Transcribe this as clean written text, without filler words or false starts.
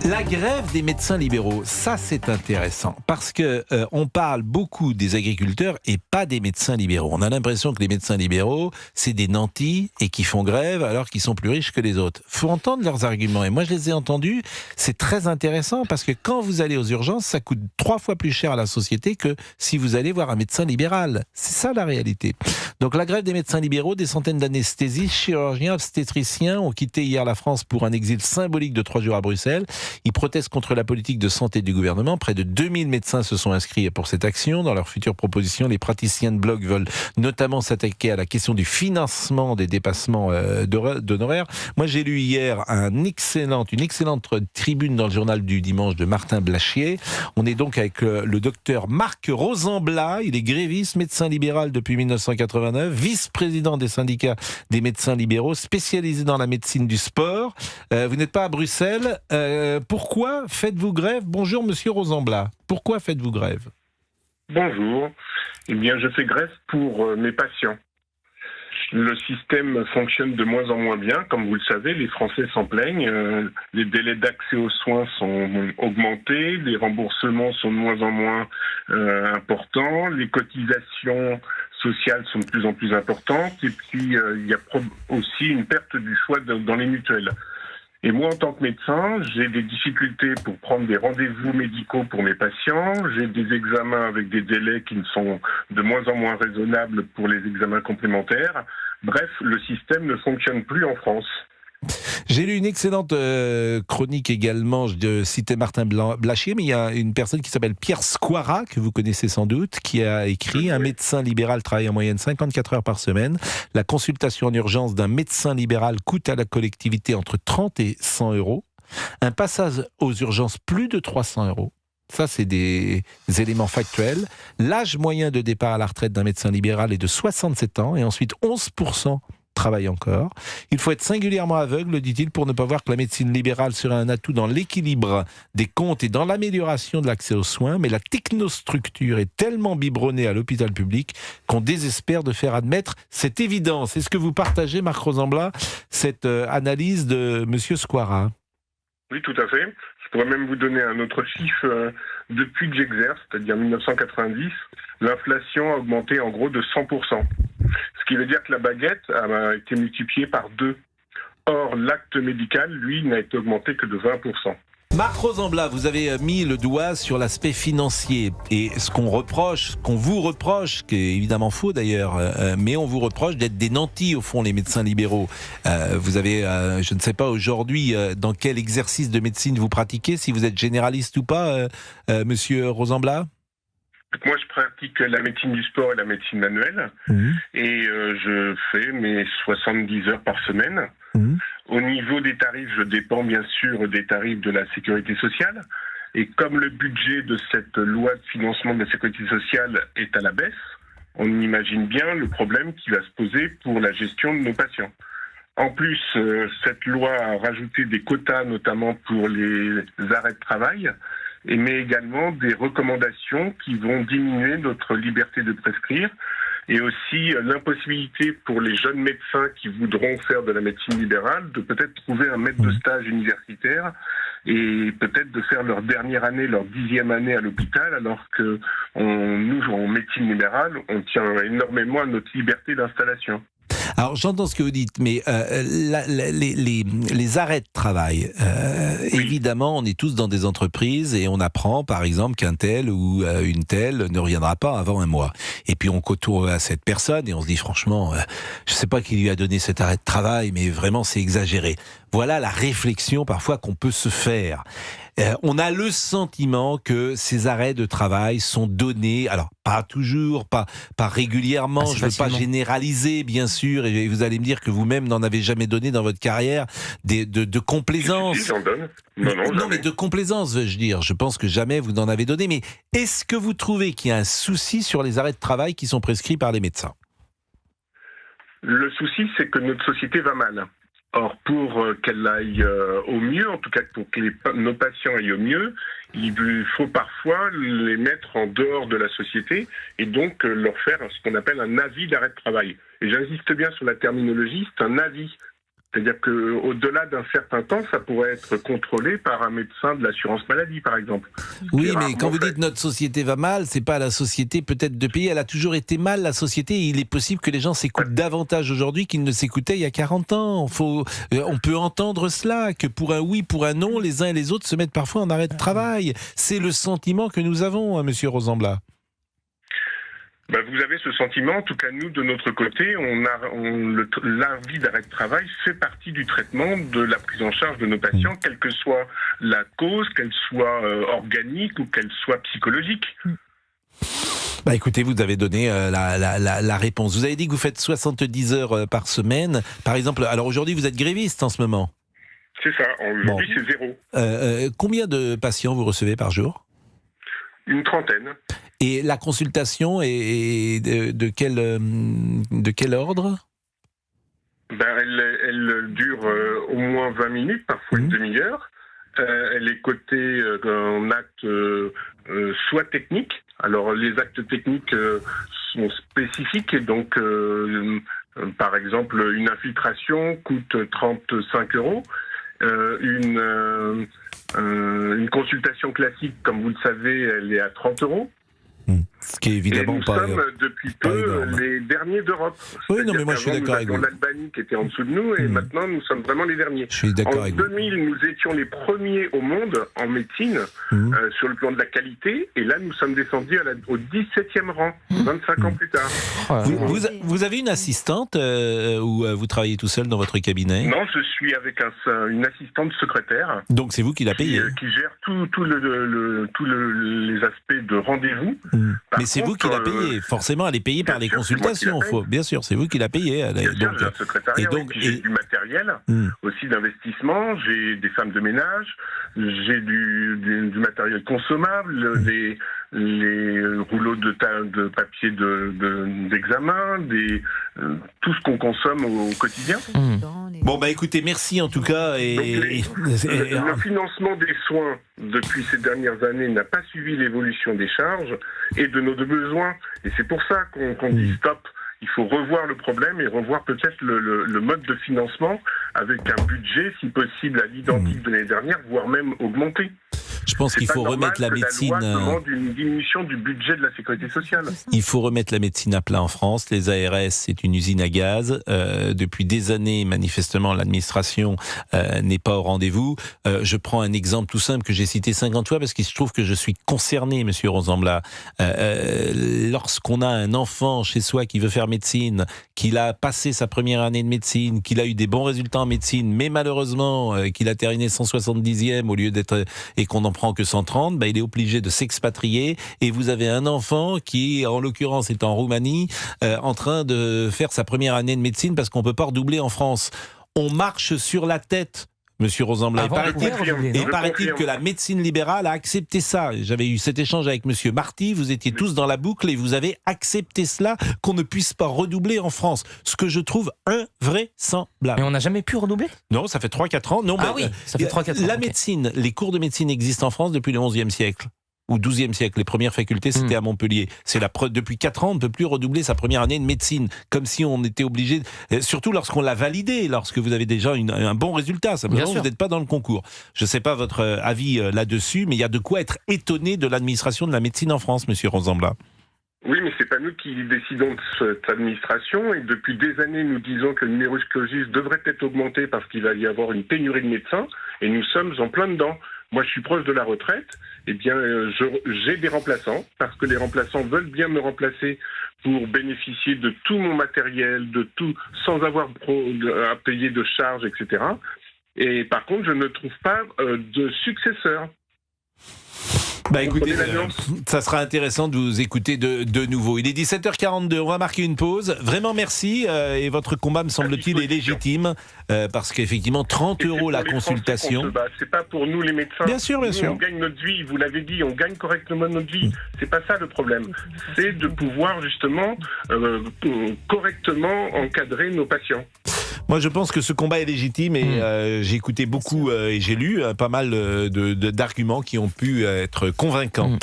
La grève des médecins libéraux, ça c'est intéressant parce que on parle beaucoup des agriculteurs et pas des médecins libéraux. On a l'impression que les médecins libéraux, c'est des nantis et qui font grève alors qu'ils sont plus riches que les autres. Faut entendre leurs arguments et moi je les ai entendus. C'est très intéressant parce que quand vous allez aux urgences, ça coûte 3 fois plus cher à la société que si vous allez voir un médecin libéral. C'est ça la réalité. Donc la grève des médecins libéraux, des centaines d'anesthésistes, chirurgiens, obstétriciens ont quitté hier la France pour un exil symbolique de 3 jours à Bruxelles. Ils protestent contre la politique de santé du gouvernement. Près de 2000 médecins se sont inscrits pour cette action. Dans leurs futures propositions, les praticiens de bloc veulent notamment s'attaquer à la question du financement des dépassements d'honoraires. Moi, j'ai lu hier une excellente tribune dans le journal du dimanche de Martin Blachier. On est donc avec le docteur Marc Rosenblat. Il est gréviste, médecin libéral depuis 1989, vice-président des syndicats des médecins libéraux, spécialisé dans la médecine du sport. Vous n'êtes pas à Bruxelles. Pourquoi faites-vous grève? Bonjour Monsieur Rosenblat. Pourquoi faites-vous grève? Bonjour. Eh bien, je fais grève pour mes patients. Le système fonctionne de moins en moins bien. Comme vous le savez, les Français s'en plaignent. Les délais d'accès aux soins sont augmentés. Les remboursements sont de moins en moins importants. Les cotisations sociales sont de plus en plus importantes. Et puis, il y a aussi une perte du choix dans les mutuelles. Et moi, en tant que médecin, j'ai des difficultés pour prendre des rendez-vous médicaux pour mes patients. J'ai des examens avec des délais qui ne sont de moins en moins raisonnables pour les examens complémentaires. Bref, le système ne fonctionne plus en France. J'ai lu une excellente chronique également, je citais Martin Blachier, mais il y a une personne qui s'appelle Pierre Squara, que vous connaissez sans doute, qui a écrit « Un médecin libéral travaille en moyenne 54 heures par semaine. La consultation en urgence d'un médecin libéral coûte à la collectivité entre 30 et 100 euros. Un passage aux urgences plus de 300 euros. » Ça, c'est des éléments factuels. L'âge moyen de départ à la retraite d'un médecin libéral est de 67 ans et ensuite 11% travaille encore. Il faut être singulièrement aveugle, dit-il, pour ne pas voir que la médecine libérale serait un atout dans l'équilibre des comptes et dans l'amélioration de l'accès aux soins, mais la technostructure est tellement biberonnée à l'hôpital public qu'on désespère de faire admettre cette évidence. Est-ce que vous partagez, Marc Rosenblat, cette analyse de Monsieur Squara? Oui, tout à fait. Je pourrais même vous donner un autre chiffre. Depuis que j'exerce, c'est-à-dire 1990, l'inflation a augmenté en gros de 100%. Ce qui veut dire que la baguette a été multipliée par 2. Or, l'acte médical, lui, n'a été augmenté que de 20%. Marc Rosenblat, vous avez mis le doigt sur l'aspect financier et ce qu'on vous reproche, qui est évidemment faux d'ailleurs, mais on vous reproche d'être des nantis au fond, les médecins libéraux. Vous avez, je ne sais pas aujourd'hui dans quel exercice de médecine vous pratiquez, si vous êtes généraliste ou pas, Monsieur Rosenblat. Moi, je pratique la médecine du sport et la médecine manuelle et je fais mes 70 heures par semaine. Au niveau des tarifs, je dépends bien sûr des tarifs de la sécurité sociale. Et comme le budget de cette loi de financement de la sécurité sociale est à la baisse, on imagine bien le problème qui va se poser pour la gestion de nos patients. En plus, cette loi a rajouté des quotas, notamment pour les arrêts de travail, mais également des recommandations qui vont diminuer notre liberté de prescrire et aussi l'impossibilité pour les jeunes médecins qui voudront faire de la médecine libérale de peut-être trouver un maître de stage universitaire et peut-être de faire leur dernière année, leur 10e année à l'hôpital, alors que nous, en médecine libérale, on tient énormément à notre liberté d'installation. Alors j'entends ce que vous dites, mais les arrêts de travail, évidemment, on est tous dans des entreprises et on apprend, par exemple, qu'un tel ou une telle ne reviendra pas avant un mois. Et puis on côtoie cette personne et on se dit franchement, je ne sais pas qui lui a donné cet arrêt de travail, mais vraiment c'est exagéré. Voilà la réflexion parfois qu'on peut se faire. On a le sentiment que ces arrêts de travail sont donnés, alors pas toujours, pas régulièrement, je ne veux pas généraliser bien sûr, et vous allez me dire que vous-même n'en avez jamais donné dans votre carrière, de complaisance. Si, j'en donne. Non, mais de complaisance, veux-je dire. Je pense que jamais vous n'en avez donné, mais est-ce que vous trouvez qu'il y a un souci sur les arrêts de travail qui sont prescrits par les médecins? Le souci, c'est que notre société va mal. Or, pour qu'elle aille au mieux, en tout cas pour que nos patients aillent au mieux, il faut parfois les mettre en dehors de la société et donc leur faire ce qu'on appelle un avis d'arrêt de travail. Et j'insiste bien sur la terminologie, c'est un avis. C'est-à-dire qu'au-delà d'un certain temps, ça pourrait être contrôlé par un médecin de l'assurance maladie, par exemple. Oui, mais quand vous dites notre société va mal, c'est pas la société peut-être de payer. Elle a toujours été mal, la société. Et il est possible que les gens s'écoutent davantage aujourd'hui qu'ils ne s'écoutaient il y a 40 ans. On peut entendre cela, que pour un oui, pour un non, les uns et les autres se mettent parfois en arrêt de travail. C'est le sentiment que nous avons, Monsieur Rosenblat. Vous avez ce sentiment, en tout cas nous de notre côté, l'avis d'arrêt de travail fait partie du traitement de la prise en charge de nos patients, quelle que soit la cause, qu'elle soit organique ou qu'elle soit psychologique. Écoutez, vous avez donné la réponse. Vous avez dit que vous faites 70 heures par semaine. Par exemple, alors aujourd'hui vous êtes gréviste en ce moment. C'est ça, aujourd'hui c'est 0. Combien de patients vous recevez par jour ? Une trentaine. Et la consultation est de quel ordre ? Elle dure au moins 20 minutes, parfois une demi-heure. Elle est cotée en actes soit techniques. Alors les actes techniques sont spécifiques et donc par exemple une infiltration coûte 35 €. Une consultation classique, comme vous le savez, elle est à 30 €. Ce qui est évidemment nous sommes depuis peu les derniers d'Europe. Oui, non, mais moi je suis d'accord avec vous. Nous avions l'Albanie qui était en dessous de nous et maintenant nous sommes vraiment les derniers. Je suis d'accord avec vous. En 2000, nous étions les premiers au monde en médecine sur le plan de la qualité et là nous sommes descendus au 17e rang, 25 ans plus tard. Vous avez une assistante ou vous travaillez tout seul dans votre cabinet ? Non, je suis avec une assistante secrétaire. Donc c'est vous qui la payez ? Qui gère tous les aspects de rendez-vous. Mais c'est vous qui la payez. Forcément, elle est payée par les consultations. Bien sûr, c'est vous qui la payez. J'ai un secrétariat, j'ai du matériel, aussi d'investissement, j'ai des femmes de ménage, j'ai du matériel consommable, les rouleaux de papier d'examen, tout ce qu'on consomme au quotidien. Écoutez, merci en tout cas. Le financement des soins depuis ces dernières années n'a pas suivi l'évolution des charges et de nos besoins. Et c'est pour ça qu'on dit stop. Il faut revoir le problème et revoir peut-être le mode de financement avec un budget, si possible, à l'identique de l'année dernière, voire même augmenté. Je pense qu'il faut remettre la médecine. La loi demande une diminution du budget de la sécurité sociale. Il faut remettre la médecine à plat en France. Les ARS, c'est une usine à gaz. Depuis des années, manifestement, l'administration n'est pas au rendez-vous. Je prends un exemple tout simple que j'ai cité 50 fois parce qu'il se trouve que je suis concerné, Monsieur Rosenblat. Lorsqu'on a un enfant chez soi qui veut faire médecine, qu'il a passé sa première année de médecine, qu'il a eu des bons résultats en médecine, mais malheureusement qu'il a terminé 170e au lieu d'être et qu'on n'en prend que 130, il est obligé de s'expatrier et vous avez un enfant qui, en l'occurrence, est en Roumanie en train de faire sa première année de médecine parce qu'on ne peut pas redoubler en France. On marche sur la tête. Monsieur Rosenblat, il paraît-il que la médecine libérale a accepté ça. J'avais eu cet échange avec Monsieur Marty, vous étiez tous dans la boucle et vous avez accepté cela, qu'on ne puisse pas redoubler en France. Ce que je trouve invraisemblable. Mais on n'a jamais pu redoubler ? Non, ça fait 3-4 ans. Non, ça fait 3-4 ans. La médecine, les cours de médecine existent en France depuis le XIe siècle. Ou XIIe siècle, les premières facultés c'était à Montpellier. Depuis 4 ans, on ne peut plus redoubler sa première année de médecine, comme si on était obligé, surtout lorsqu'on l'a validé, lorsque vous avez déjà un bon résultat, simplement vous n'êtes pas dans le concours. Je ne sais pas votre avis là-dessus, mais il y a de quoi être étonné de l'administration de la médecine en France, Monsieur Rosenblat. Oui, mais c'est pas nous qui décidons de cette administration et depuis des années nous disons que le numerus clausus devrait être augmenté parce qu'il va y avoir une pénurie de médecins et nous sommes en plein dedans. Moi, je suis proche de la retraite. J'ai des remplaçants parce que les remplaçants veulent bien me remplacer pour bénéficier de tout mon matériel, de tout, sans avoir à payer de charges, etc. Et par contre, je ne trouve pas de successeur. Écoutez, ça sera intéressant de vous écouter de nouveau. Il est 17h42, on va marquer une pause. Vraiment merci, et votre combat me semble-t-il est légitime, parce qu'effectivement 30 € la consultation. C'est pas pour nous les médecins. Bien sûr. On gagne notre vie, vous l'avez dit, on gagne correctement notre vie. C'est pas ça le problème. C'est de pouvoir justement correctement encadrer nos patients. Moi, je pense que ce combat est légitime et j'ai écouté beaucoup et j'ai lu pas mal d'arguments qui ont pu être convaincants.